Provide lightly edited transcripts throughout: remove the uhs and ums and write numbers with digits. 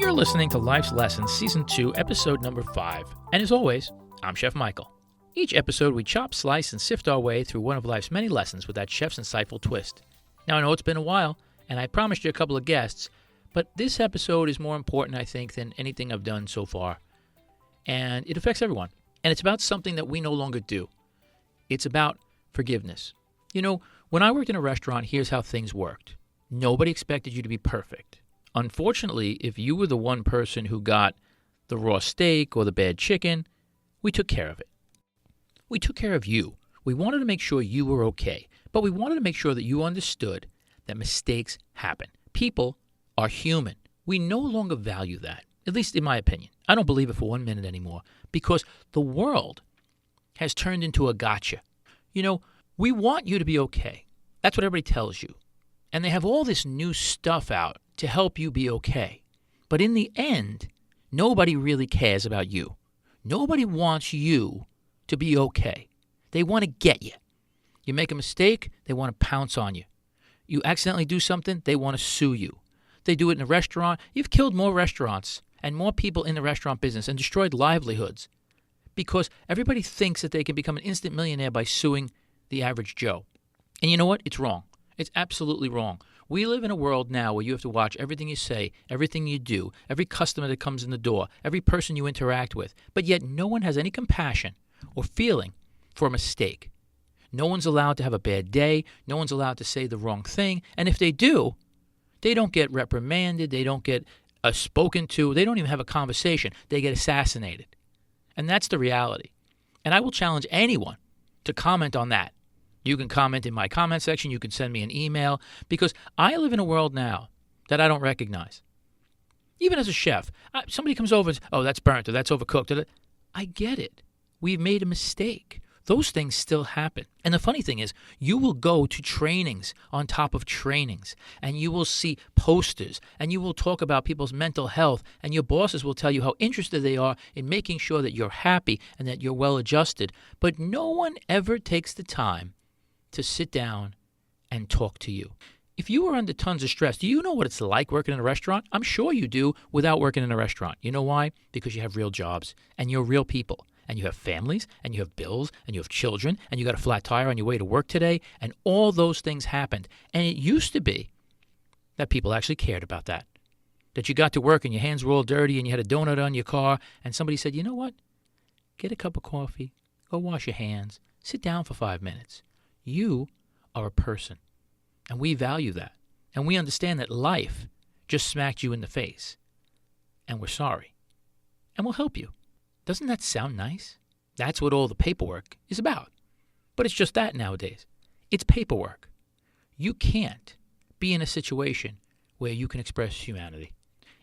You're listening to Life's Lessons, Season 2, Episode number 5. And as always, I'm Chef Michael. Each episode, we chop, slice, and sift our way through one of life's many lessons with that chef's insightful twist. Now, I know it's been a while, and I promised you a couple of guests, but this episode is more important, I think, than anything I've done so far. And it affects everyone. And it's about something that we no longer do. It's about forgiveness. You know, when I worked in a restaurant, here's how things worked. Nobody expected you to be perfect. Unfortunately, if you were the one person who got the raw steak or the bad chicken, we took care of it. We took care of you. We wanted to make sure you were okay, but we wanted to make sure that you understood that mistakes happen. People are human. We no longer value that, at least in my opinion. I don't believe it for 1 minute anymore because the world has turned into a gotcha. You know, we want you to be okay. That's what everybody tells you. And they have all this new stuff out to help you be okay. But in the end, nobody really cares about you. Nobody wants you to be okay. They want to get you. You make a mistake, they want to pounce on you. You accidentally do something, they want to sue you. They do it in a restaurant. You've killed more restaurants and more people in the restaurant business and destroyed livelihoods because everybody thinks that they can become an instant millionaire by suing the average Joe. And you know what? It's wrong. It's absolutely wrong. We live in a world now where you have to watch everything you say, everything you do, every customer that comes in the door, every person you interact with, but yet no one has any compassion or feeling for a mistake. No one's allowed to have a bad day. No one's allowed to say the wrong thing. And if they do, they don't get reprimanded. They don't get spoken to. They don't even have a conversation. They get assassinated. And that's the reality. And I will challenge anyone to comment on that. You can comment in my comment section. You can send me an email because I live in a world now that I don't recognize. Even as a chef, somebody comes over and says, oh, that's burnt or that's overcooked. I get it. We've made a mistake. Those things still happen. And the funny thing is, you will go to trainings on top of trainings, and you will see posters, and you will talk about people's mental health, and your bosses will tell you how interested they are in making sure that you're happy and that you're well adjusted. But no one ever takes the time to sit down and talk to you. If you are under tons of stress, do you know what it's like working in a restaurant? I'm sure you do without working in a restaurant. You know why? Because you have real jobs, and you're real people. And you have families, and you have bills, and you have children, and you got a flat tire on your way to work today, and all those things happened. And it used to be that people actually cared about that. That you got to work and your hands were all dirty and you had a donut on your car, and somebody said, you know what? Get a cup of coffee, go wash your hands, sit down for 5 minutes. You are a person, and we value that. And we understand that life just smacked you in the face, and we're sorry, and we'll help you. Doesn't that sound nice? That's what all the paperwork is about. But it's just that nowadays. It's paperwork. You can't be in a situation where you can express humanity.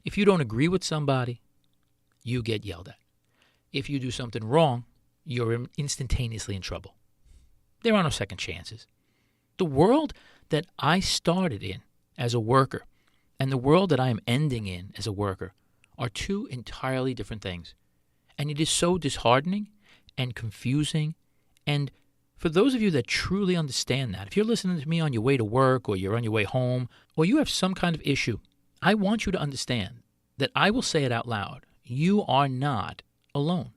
If you don't agree with somebody, you get yelled at. If you do something wrong, you're instantaneously in trouble. There are no second chances. The world that I started in as a worker and the world that I am ending in as a worker are two entirely different things. And it is so disheartening and confusing. And for those of you that truly understand that, if you're listening to me on your way to work or you're on your way home or you have some kind of issue, I want you to understand that I will say it out loud. You are not alone.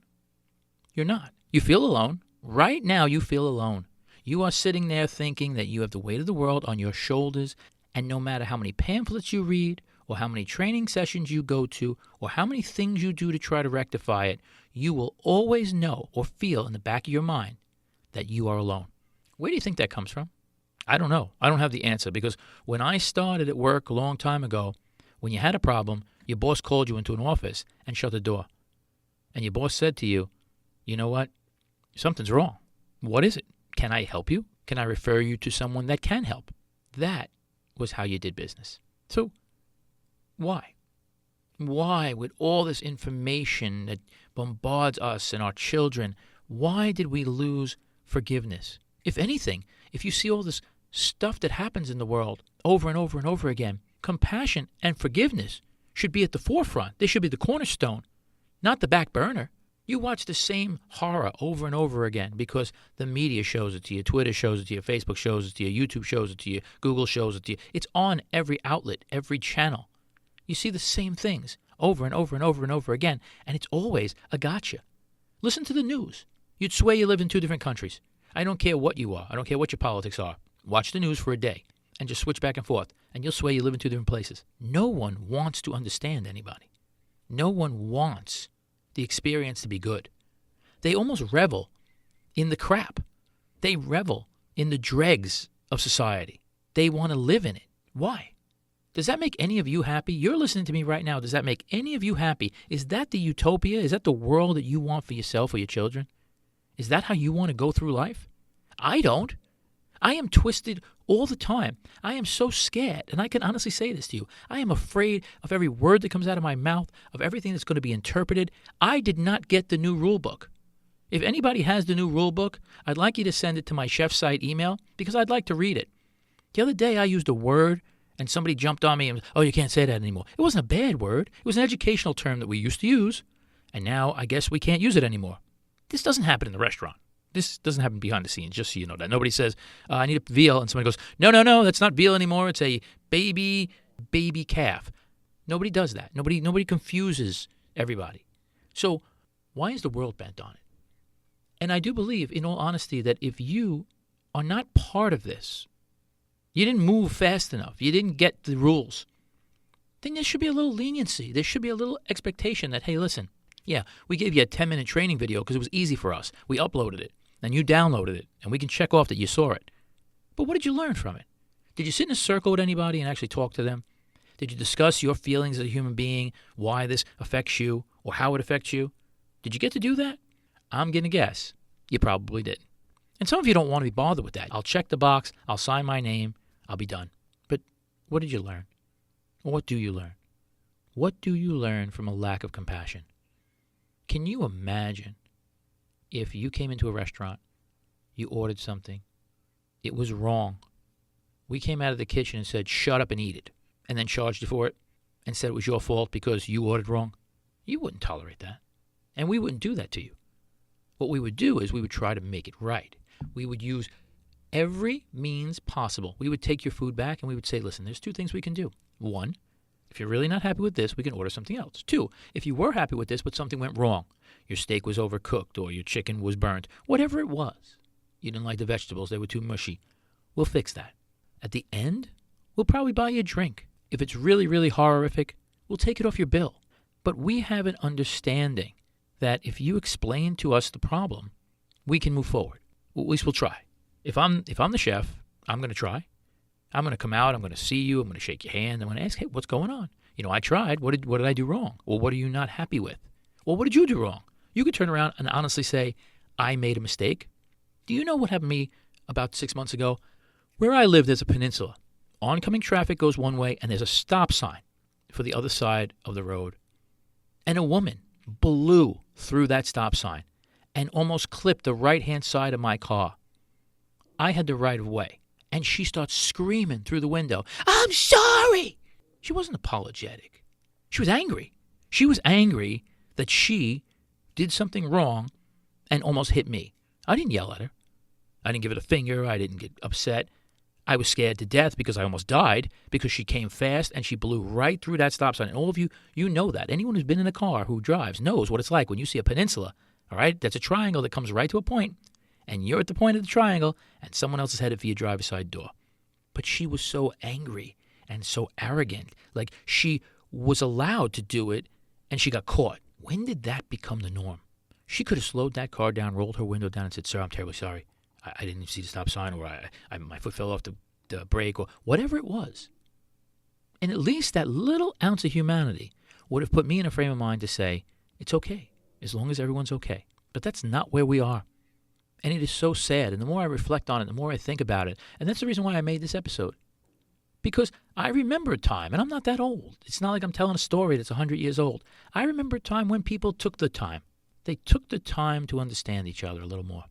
You're not. You feel alone. Right now you feel alone. You are sitting there thinking that you have the weight of the world on your shoulders, and no matter how many pamphlets you read, or how many training sessions you go to, or how many things you do to try to rectify it, you will always know or feel in the back of your mind that you are alone. Where do you think that comes from? I don't know. I don't have the answer because when I started at work a long time ago, when you had a problem, your boss called you into an office and shut the door. And your boss said to you, you know what? Something's wrong. What is it? Can I help you? Can I refer you to someone that can help? That was how you did business. So, why? Why, with all this information that bombards us and our children, why did we lose forgiveness? If anything, if you see all this stuff that happens in the world over and over and over again, compassion and forgiveness should be at the forefront. They should be the cornerstone, not the back burner. You watch the same horror over and over again because the media shows it to you, Twitter shows it to you, Facebook shows it to you, YouTube shows it to you, Google shows it to you. It's on every outlet, every channel. You see the same things over and over and over and over again, and it's always a gotcha. Listen to the news. You'd swear you live in two different countries. I don't care what you are. I don't care what your politics are. Watch the news for a day and just switch back and forth, and you'll swear you live in two different places. No one wants to understand anybody. No one wants the experience to be good. They almost revel in the crap. They revel in the dregs of society. They want to live in it. Why? Does that make any of you happy? You're listening to me right now. Does that make any of you happy? Is that the utopia? Is that the world that you want for yourself or your children? Is that how you want to go through life? I don't. I am twisted all the time. I am so scared, and I can honestly say this to you. I am afraid of every word that comes out of my mouth, of everything that's going to be interpreted. I did not get the new rule book. If anybody has the new rule book, I'd like you to send it to my chef site email because I'd like to read it. The other day I used a word and somebody jumped on me and, oh, you can't say that anymore. It wasn't a bad word. It was an educational term that we used to use, and now I guess we can't use it anymore. This doesn't happen in the restaurant. This doesn't happen behind the scenes, just so you know that. Nobody says, I need a veal, and somebody goes, no, that's not veal anymore. It's a baby calf. Nobody does that. Nobody confuses everybody. So why is the world bent on it? And I do believe, in all honesty, that if you are not part of this, you didn't move fast enough, you didn't get the rules, then there should be a little leniency. There should be a little expectation that, hey, listen, yeah, we gave you a 10-minute training video because it was easy for us. We uploaded it, and you downloaded it, and we can check off that you saw it. But what did you learn from it? Did you sit in a circle with anybody and actually talk to them? Did you discuss your feelings as a human being, why this affects you, or how it affects you? Did you get to do that? I'm going to guess you probably didn't. And some of you don't want to be bothered with that. I'll check the box, I'll sign my name, I'll be done. But what did you learn? Or what do you learn? What do you learn from a lack of compassion? Can you imagine if you came into a restaurant, you ordered something, it was wrong. We came out of the kitchen and said, shut up and eat it, and then charged you for it and said it was your fault because you ordered wrong? You wouldn't tolerate that. And we wouldn't do that to you. What we would do is we would try to make it right. We would use every means possible. We would take your food back and we would say, listen, there's two things we can do. One, if you're really not happy with this, we can order something else. Two, if you were happy with this but something went wrong, your steak was overcooked or your chicken was burnt, whatever it was, you didn't like the vegetables, they were too mushy, we'll fix that. At the end, we'll probably buy you a drink. If it's really, really horrific, we'll take it off your bill. But we have an understanding that if you explain to us the problem, we can move forward. Well, at least we'll try. If I'm the chef, I'm going to try. I'm going to come out. I'm going to see you. I'm going to shake your hand. I'm going to ask, hey, what's going on? I tried. What did I do wrong? Well, what are you not happy with? Well, what did you do wrong? You could turn around and honestly say, I made a mistake. Do you know what happened to me about 6 months ago? Where I live, there's a peninsula. Oncoming traffic goes one way, and there's a stop sign for the other side of the road. And a woman blew through that stop sign and almost clipped the right-hand side of my car. I had the right of way, and she starts screaming through the window, I'm sorry! She wasn't apologetic. She was angry. She was angry that she did something wrong and almost hit me. I didn't yell at her. I didn't give it a finger. I didn't get upset. I was scared to death because I almost died because she came fast and she blew right through that stop sign. And all of you, you know that. Anyone who's been in a car who drives knows what it's like when you see a peninsula, all right? That's a triangle that comes right to a point, and you're at the point of the triangle, and someone else is headed for your driver's side door. But she was so angry and so arrogant. Like she was allowed to do it, and she got caught. When did that become the norm? She could have slowed that car down, rolled her window down, and said, sir, I'm terribly sorry. I didn't see the stop sign, or my foot fell off the brake, or whatever it was. And at least that little ounce of humanity would have put me in a frame of mind to say, it's okay, as long as everyone's okay. But that's not where we are. And it is so sad. And the more I reflect on it, the more I think about it. And that's the reason why I made this episode. Because I remember a time, and I'm not that old. It's not like I'm telling a story that's 100 years old. I remember a time when people took the time. They took the time to understand each other a little more.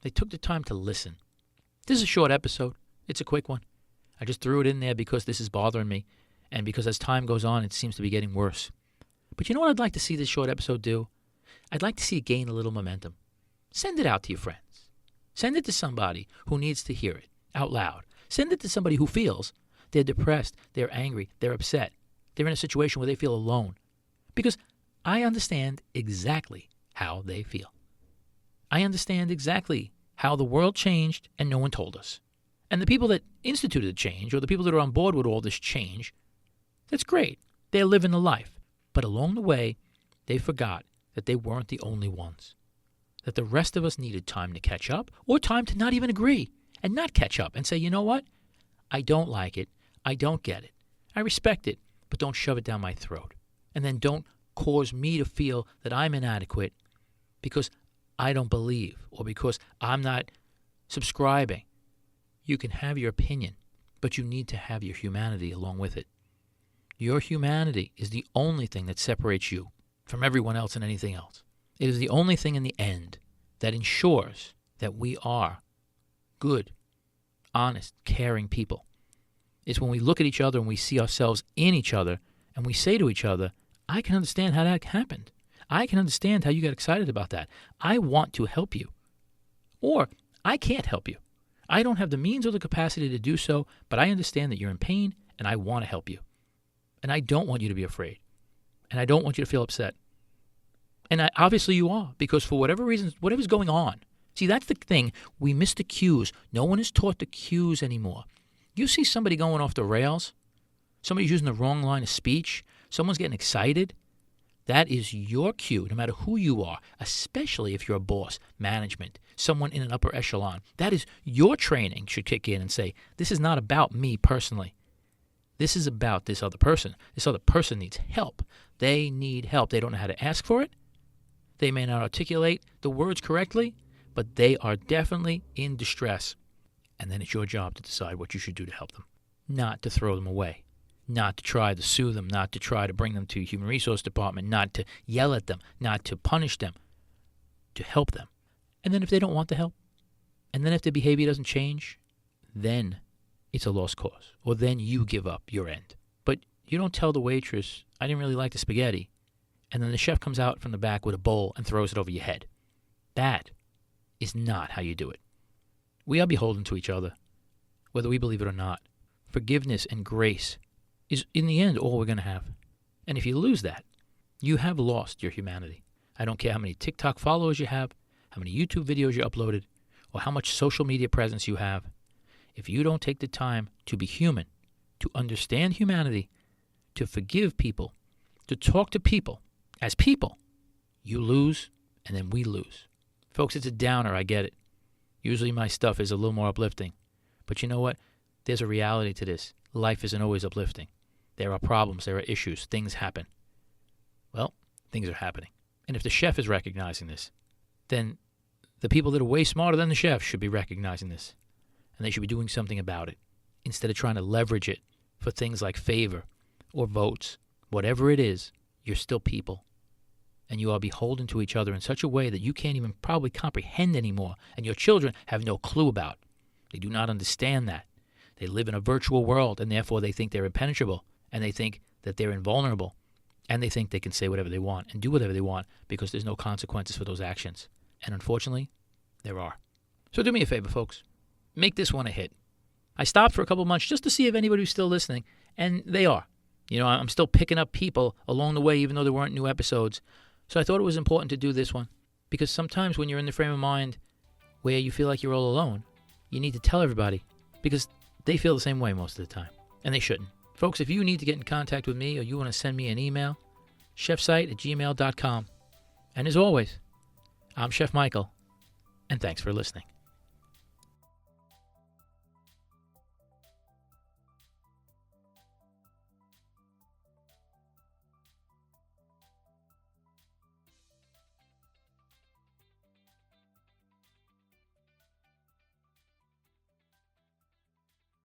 They took the time to listen. This is a short episode. It's a quick one. I just threw it in there because this is bothering me, and because as time goes on, it seems to be getting worse. But you know what I'd like to see this short episode do? I'd like to see it gain a little momentum. Send it out to your friends. Send it to somebody who needs to hear it out loud. Send it to somebody who feels they're depressed, they're angry, they're upset. They're in a situation where they feel alone. because I understand exactly how they feel. I understand exactly how the world changed and no one told us. And the people that instituted the change, or the people that are on board with all this change, that's great. They're living the life. But along the way, they forgot that they weren't the only ones. That the rest of us needed time to catch up, or time to not even agree and not catch up and say, you know what? I don't like it. I don't get it. I respect it, but don't shove it down my throat. And then don't cause me to feel that I'm inadequate because I don't believe or because I'm not subscribing. You can have your opinion, but you need to have your humanity along with it. Your humanity is the only thing that separates you from everyone else and anything else. It is the only thing in the end that ensures that we are good, honest, caring people. It's when we look at each other and we see ourselves in each other and we say to each other, I can understand how that happened. I can understand how you got excited about that. I want to help you. Or I can't help you. I don't have the means or the capacity to do so, but I understand that you're in pain and I want to help you. And I don't want you to be afraid. And I don't want you to feel upset. And obviously you are, because for whatever reason, whatever's going on. See, that's the thing. We miss the cues. No one is taught the cues anymore. You see somebody going off the rails, somebody's using the wrong line of speech, someone's getting excited. That is your cue, no matter who you are, especially if you're a boss, management, someone in an upper echelon. That is your training should kick in and say, this is not about me personally. This is about this other person. This other person needs help. They need help. They don't know how to ask for it. They may not articulate the words correctly, but they are definitely in distress. And then it's your job to decide what you should do to help them, not to throw them away, not to try to sue them, not to try to bring them to human resource department, not to yell at them, not to punish them, to help them. And then if they don't want the help, and then if their behavior doesn't change, then it's a lost cause. Or then you give up your end. But you don't tell the waitress, I didn't really like the spaghetti, and then the chef comes out from the back with a bowl and throws it over your head. That is not how you do it. We are beholden to each other, whether we believe it or not. Forgiveness and grace is, in the end, all we're going to have. And if you lose that, you have lost your humanity. I don't care how many TikTok followers you have, how many YouTube videos you uploaded, or how much social media presence you have. If you don't take the time to be human, to understand humanity, to forgive people, to talk to people as people, you lose, and then we lose. Folks, it's a downer, I get it. Usually my stuff is a little more uplifting. But you know what? There's a reality to this. Life isn't always uplifting. There are problems, there are issues, things happen. Well, things are happening. And if the chef is recognizing this, then the people that are way smarter than the chef should be recognizing this. And they should be doing something about it, instead of trying to leverage it for things like favor or votes. Whatever it is, you're still people. And you are beholden to each other in such a way that you can't even probably comprehend anymore, and your children have no clue about. They do not understand that. They live in a virtual world, and therefore they think they're impenetrable, and they think that they're invulnerable, and they think they can say whatever they want and do whatever they want because there's no consequences for those actions. And unfortunately, there are. So do me a favor, folks. Make this one a hit. I stopped for a couple months just to see if anybody's still listening, and they are. You know, I'm still picking up people along the way, even though there weren't new episodes. So I thought it was important to do this one, because sometimes when you're in the frame of mind where you feel like you're all alone, you need to tell everybody, because they feel the same way most of the time, and they shouldn't. Folks, if you need to get in contact with me or you want to send me an email, chefsite@gmail.com. And as always, I'm Chef Michael, and thanks for listening.